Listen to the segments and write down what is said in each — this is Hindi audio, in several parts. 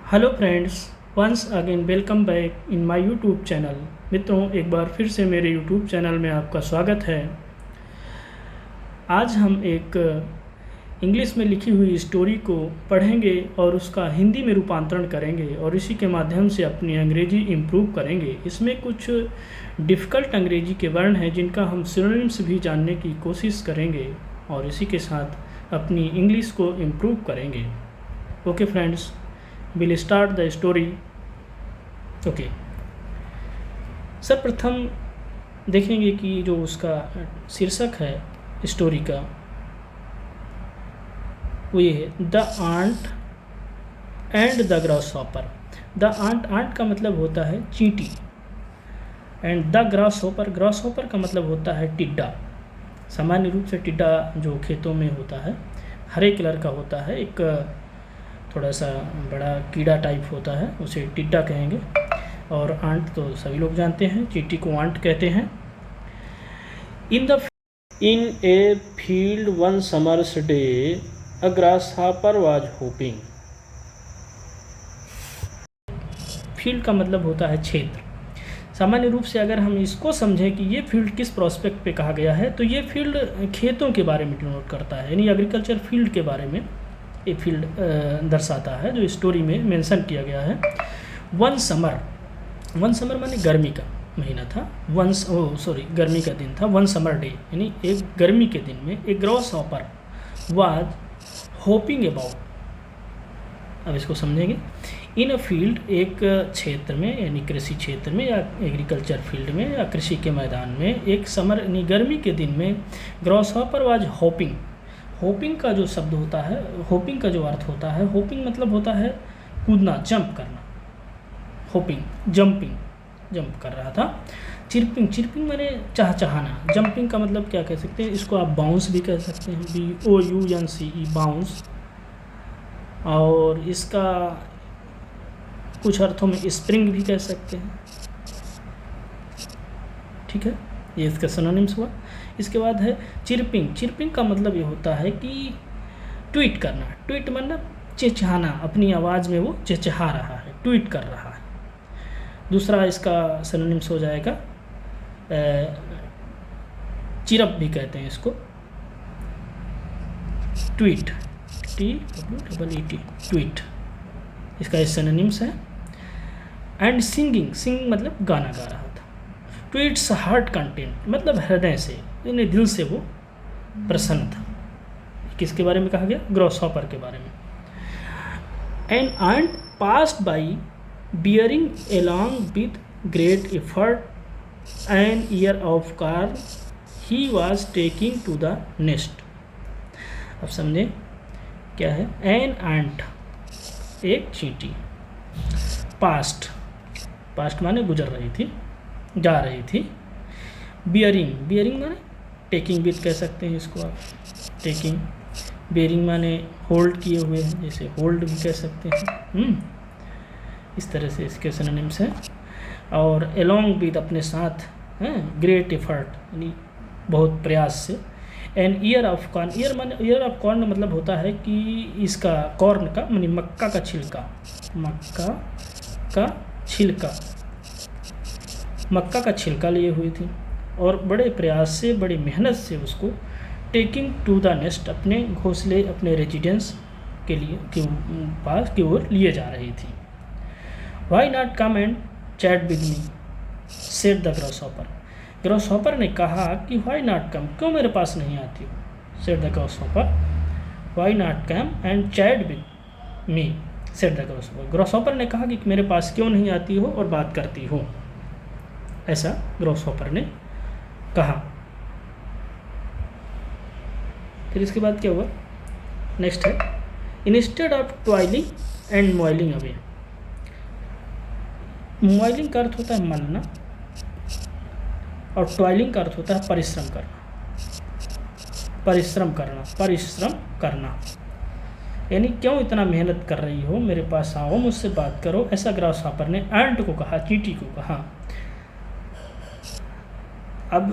Hello friends, once again welcome back in my YouTube channel. मित्रों, एक बार फिर से मेरे यूट्यूब चैनल में आपका स्वागत है। आज हम एक इंग्लिश में लिखी हुई स्टोरी को पढ़ेंगे और उसका हिंदी में रूपांतरण करेंगे और इसी के माध्यम से अपनी अंग्रेजी इम्प्रूव करेंगे। इसमें कुछ डिफ़िकल्ट अंग्रेजी के वर्ण हैं जिनका हम सिनोनिम्स भी जानने की कोशिश करेंगे और इसी के साथ अपनी इंग्लिश को इम्प्रूव करेंगे। Okay friends, will start the story. Okay, सर्वप्रथम देखेंगे कि जो उसका शीर्षक है स्टोरी का वो ये है, the ant and the grasshopper. The ant का मतलब होता है चींटी एंड द ग्रासहॉपर का मतलब होता है टिड्डा। सामान्य रूप से टिड्डा जो खेतों में होता है हरे कलर का होता है, एक थोड़ा सा बड़ा कीड़ा टाइप होता है, उसे टिड्डा कहेंगे। और आंट तो सभी लोग जानते हैं, चींटी को आंट कहते हैं। In a field one summer's day a grasshopper was hopping. Field का मतलब होता है क्षेत्र। सामान्य रूप से अगर हम इसको समझें कि ये फील्ड किस प्रोस्पेक्ट पे कहा गया है, तो ये फील्ड खेतों के बारे में डिनोट करता है, यानी एग्रीकल्चर फील्ड के बारे में ये फील्ड दर्शाता है जो स्टोरी में मेंशन किया गया है। वन समर माने गर्मी का महीना था, गर्मी का दिन था। वन समर डे यानी एक गर्मी के दिन में एक ग्रासहॉपर वाज होपिंग अबाउट। अब इसको समझेंगे। इन अ फील्ड, एक क्षेत्र में यानी कृषि क्षेत्र में या एग्रीकल्चर फील्ड में या कृषि के मैदान में एक समर यानी गर्मी के दिन में ग्रासहॉपर वाज होपिंग। होपिंग का जो शब्द होता है, होपिंग का जो अर्थ होता है, होपिंग मतलब होता है कूदना, जंप करना। होपिंग जंप कर रहा था। चिरपिंग माने चहचहाना। जंपिंग का मतलब क्या कह सकते हैं, इसको आप बाउंस भी कह सकते हैं, BOUNCE, बाउंस। और इसका कुछ अर्थों में स्प्रिंग भी कह सकते हैं। ठीक है, ये इसका सिनोनिम्स हुआ। इसके बाद है चिरपिंग का मतलब ये होता है कि ट्वीट करना। ट्वीट मतलब चहचहाना, अपनी आवाज़ में वो चहचहा रहा है, ट्वीट कर रहा है। दूसरा इसका सिनोनिम्स हो जाएगा चिरप भी कहते हैं इसको, ट्वीट, TWEET, ट्वीट, इसका सिनोनिम्स है। एंड सिंगिंग मतलब गाना गा रहा था। ट्वीट्स हार्ट कंटेंट मतलब हृदय से, यानी दिल से वो प्रसन्न था। किसके बारे में कहा गया? ग्रासहॉपर के बारे में। An ant passed by bearing along with great effort an ear of corn he was taking to the nest। अब समझे क्या है? एन आंट एक चींटी, पास्ट माने गुजर रही थी, जा रही थी। बियरिंग माने टेकिंग विथ कह सकते हैं इसको आप, टेकिंग। बियरिंग माने होल्ड किए हुए हैं, जैसे होल्ड भी कह सकते हैं। इस तरह से इसके सिनोनिम्स हैं। और एलोंग विद अपने साथ हैं, ग्रेट एफर्ट यानी बहुत प्रयास से। An ear of corn, ear of corn मतलब होता है कि इसका कॉर्न का यानी मक्का का छिलका, मक्का का छिलका लिए हुई थी और बड़े प्रयास से, बड़ी मेहनत से उसको टेकिंग टू द नेस्ट, अपने घोंसले, अपने रेजिडेंस के लिए पास की ओर लिए जा रही थी। Why not come and chat with me said the grasshopper. Grasshopper ने कहा कि वाई नॉट कम, क्यों मेरे पास नहीं आती हो? Said the grasshopper why not come and chat with me said the grasshopper. Grasshopper ने कहा कि मेरे पास क्यों नहीं आती हो और बात करती हो, ऐसा ग्रासहॉपर ने कहा। फिर इसके बाद क्या हुआ? नेक्स्ट है, instead of toiling and मॉइलिंग away. मॉइलिंग का अर्थ होता है मलना और टॉयलिंग का अर्थ होता है परिश्रम करना। यानी क्यों इतना मेहनत कर रही हो, मेरे पास आओ, मुझसे बात करो, ऐसा ग्रासहॉपर ने एंट को कहा, चींटी को कहा। अब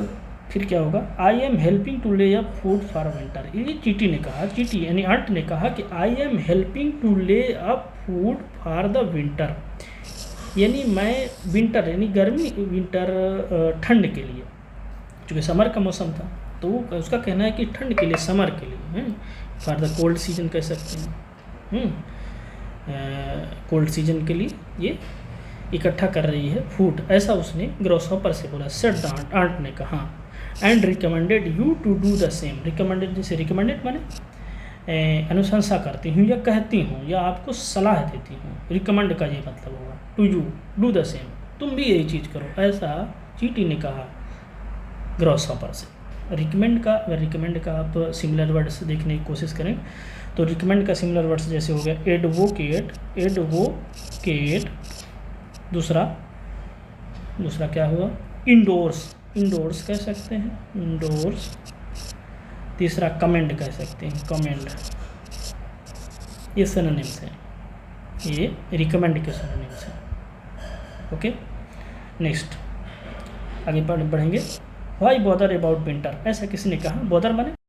फिर क्या होगा, आई एम हेल्पिंग टू ले अप फूड फॉर विंटर। ये चीटी ने कहा, चीटी यानी अंट ने कहा कि आई एम हेल्पिंग टू ले up food for the winter, यानी मैं विंटर यानी गर्मी, विंटर ठंड के लिए, चूँकि समर का मौसम था तो वो उसका कहना है कि ठंड के लिए, समर के लिए, फॉर द कोल्ड सीजन कह सकते हैं, कोल्ड सीजन के लिए ये इकट्ठा कर रही है फूड, ऐसा उसने ग्रॉसहॉपर से बोला। सेड द आंट ने कहा, and recommended you to do the same. Recommended जैसे रिकमेंडेड माने अनुशंसा करती हूँ या कहती हूँ या आपको सलाह देती हूँ, रिकमेंड का ये मतलब होगा, to you do the same, तुम भी यही चीज़ करो, ऐसा चीटी ने कहा ग्रॉसहॉपर से। रिकमेंड का, अगर रिकमेंड का आप सिमिलर वर्ड्स देखने की कोशिश करें तो रिकमेंड का सिमिलर वर्ड्स जैसे हो गया एडवोकेट, एडवोकेट, दूसरा क्या हुआ, इंडोर्स, इंडोर्स कह सकते हैं, इंडोर्स, तीसरा कमेंड कह सकते हैं, कमेंड, ये सिनोनिम्स हैं, ये रिकमेंड के सिनोनिम्स हैं। ओके, नेक्स्ट आगे बढ़ेंगे। व्हाई बॉदर अबाउट विंटर, ऐसा किसी ने कहा, बॉदर माने